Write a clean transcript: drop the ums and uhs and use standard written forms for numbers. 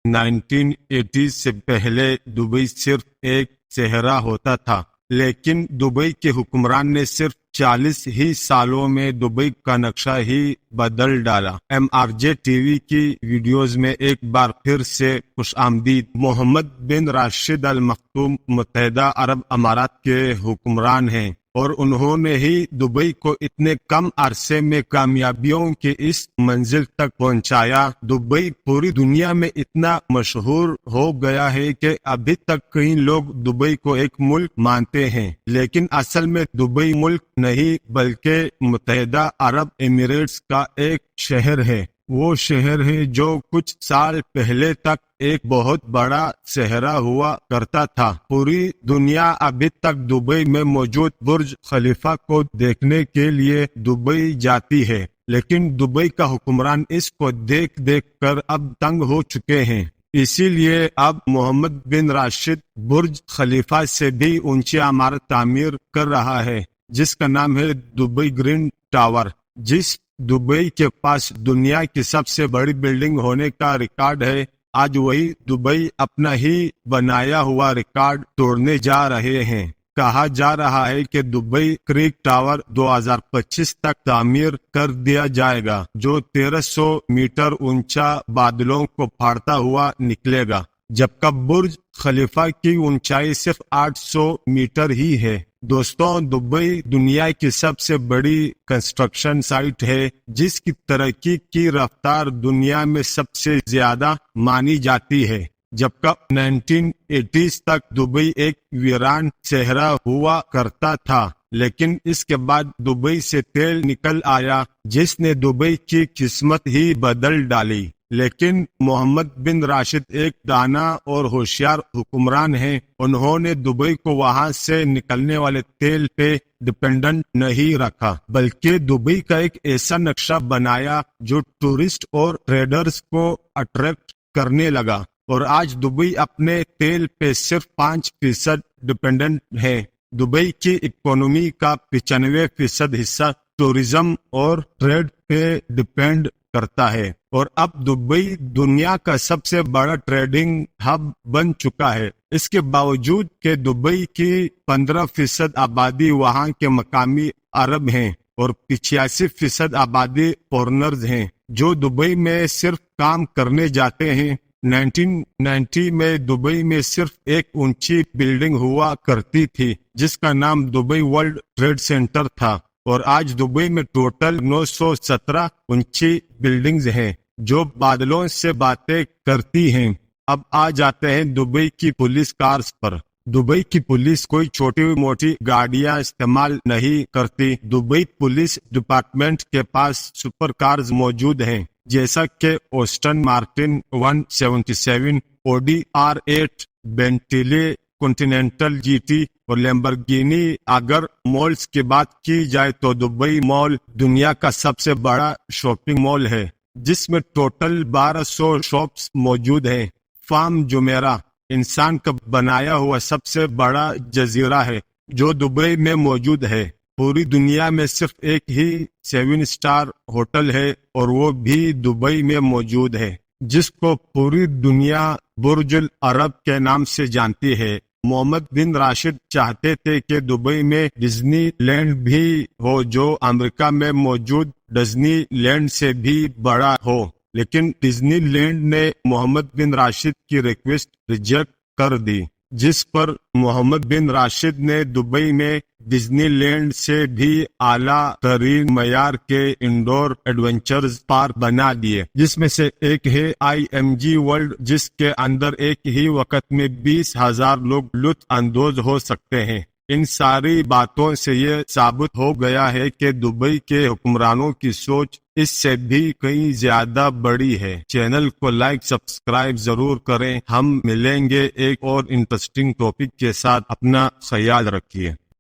1980 سے پہلے دبئی صرف ایک صحرا ہوتا تھا، لیکن دبئی کے حکمران نے صرف 40 ہی سالوں میں دبئی کا نقشہ ہی بدل ڈالا۔ MRJ ٹی وی کی ویڈیوز میں ایک بار پھر سے خوش آمدید۔ محمد بن راشد ال مختوم متحدہ عرب امارات کے حکمران ہیں، اور انہوں نے ہی دبئی کو اتنے کم عرصے میں کامیابیوں کے اس منزل تک پہنچایا۔ دبئی پوری دنیا میں اتنا مشہور ہو گیا ہے کہ ابھی تک کئی لوگ دبئی کو ایک ملک مانتے ہیں، لیکن اصل میں دبئی ملک نہیں بلکہ متحدہ عرب امریٹس کا ایک شہر ہے۔ وہ شہر ہے جو کچھ سال پہلے تک ایک بہت بڑا صحرا ہوا کرتا تھا۔ پوری دنیا ابھی تک دبئی میں موجود برج خلیفہ کو دیکھنے کے لیے دبئی جاتی ہے، لیکن دبئی کا حکمران اس کو دیکھ دیکھ کر اب تنگ ہو چکے ہیں۔ اسی لیے اب محمد بن راشد برج خلیفہ سے بھی اونچی عمارت تعمیر کر رہا ہے، جس کا نام ہے دبئی گرین ٹاور۔ جس دبئی کے پاس دنیا کی سب سے بڑی بلڈنگ ہونے کا ریکارڈ ہے، آج وہی دبئی اپنا ہی بنایا ہوا ریکارڈ توڑنے جا رہے ہیں۔ کہا جا رہا ہے کہ دبئی کریک ٹاور 2025 تک تعمیر کر دیا جائے گا، جو 1300 میٹر اونچا بادلوں کو پھاڑتا ہوا نکلے گا، جبکہ برج خلیفہ کی اونچائی صرف 800 میٹر ہی ہے۔ دوستوں، دبئی دنیا کی سب سے بڑی کنسٹرکشن سائٹ ہے، جس کی ترقی کی رفتار دنیا میں سب سے زیادہ مانی جاتی ہے۔ جبکہ 1980s تک دبئی ایک ویران صحرا ہوا کرتا تھا، لیکن اس کے بعد دبئی سے تیل نکل آیا، جس نے دبئی کی قسمت ہی بدل ڈالی۔ لیکن محمد بن راشد ایک دانا اور ہوشیار حکمران ہیں۔ انہوں نے دبئی کو وہاں سے نکلنے والے تیل پہ ڈپینڈنٹ نہیں رکھا، بلکہ دبئی کا ایک ایسا نقشہ بنایا جو ٹورسٹ اور ٹریڈرز کو اٹریکٹ کرنے لگا، اور آج دبئی اپنے تیل پہ صرف 5% ڈپینڈنٹ ہے۔ دبئی کی اکانومی کا 95% حصہ ٹورزم اور ٹریڈ پہ ڈپینڈ کرتا ہے، اور اب دبئی دنیا کا سب سے بڑا ٹریڈنگ ہب بن چکا ہے۔ اس کے باوجود کہ دبئی کی 15% آبادی وہاں کے مقامی عرب ہیں، اور 85% آبادی فورنرز ہیں جو دبئی میں صرف کام کرنے جاتے ہیں۔ 1990 میں دبئی میں صرف ایک اونچی بلڈنگ ہوا کرتی تھی، جس کا نام دبئی ورلڈ ٹریڈ سینٹر تھا، اور آج دبئی میں ٹوٹل 917 اونچی بلڈنگز ہیں جو بادلوں سے باتیں کرتی ہیں۔ اب آ جاتے ہیں دبئی کی پولیس کارز پر۔ دبئی کی پولیس کوئی چھوٹی موٹی گاڑیاں استعمال نہیں کرتی۔ دبئی پولیس ڈپارٹمنٹ کے پاس سپر کارز موجود ہیں، جیسا کہ اوسٹن مارٹن 177، اوڈی R8، بینٹلی کنٹیننٹل GT اور لیمبرگینی۔ اگر مالز کی بات کی جائے تو دبئی مال دنیا کا سب سے بڑا شاپنگ مال ہے، جس میں ٹوٹل 1200 شاپس موجود ہیں۔ فام جمیرہ انسان کا بنایا ہوا سب سے بڑا جزیرہ ہے جو دبئی میں موجود ہے۔ پوری دنیا میں صرف ایک ہی 7 اسٹار ہوٹل ہے، اور وہ بھی دبئی میں موجود ہے، جس کو پوری دنیا برج العرب کے نام سے جانتی ہے۔ محمد بن راشد چاہتے تھے کہ دبئی میں ڈزنی لینڈ بھی ہو، جو امریکہ میں موجود ڈزنی لینڈ سے بھی بڑا ہو، لیکن ڈزنی لینڈ نے محمد بن راشد کی ریکویسٹ ریجیکٹ کر دی، جس پر محمد بن راشد نے دبئی میں ڈزنی لینڈ سے بھی اعلیٰ ترین معیار کے انڈور ایڈونچرز پارک بنا دیے، جس میں سے ایک ہے IMG ورلڈ، جس کے اندر ایک ہی وقت میں 20,000 لوگ لطف اندوز ہو سکتے ہیں۔ ان ساری باتوں سے یہ ثابت ہو گیا ہے کہ دبئی کے حکمرانوں کی سوچ اس سے بھی کہیں زیادہ بڑی ہے۔ چینل کو لائک سبسکرائب ضرور کریں۔ ہم ملیں گے ایک اور انٹرسٹنگ ٹاپک کے ساتھ۔ اپنا خیال رکھیے۔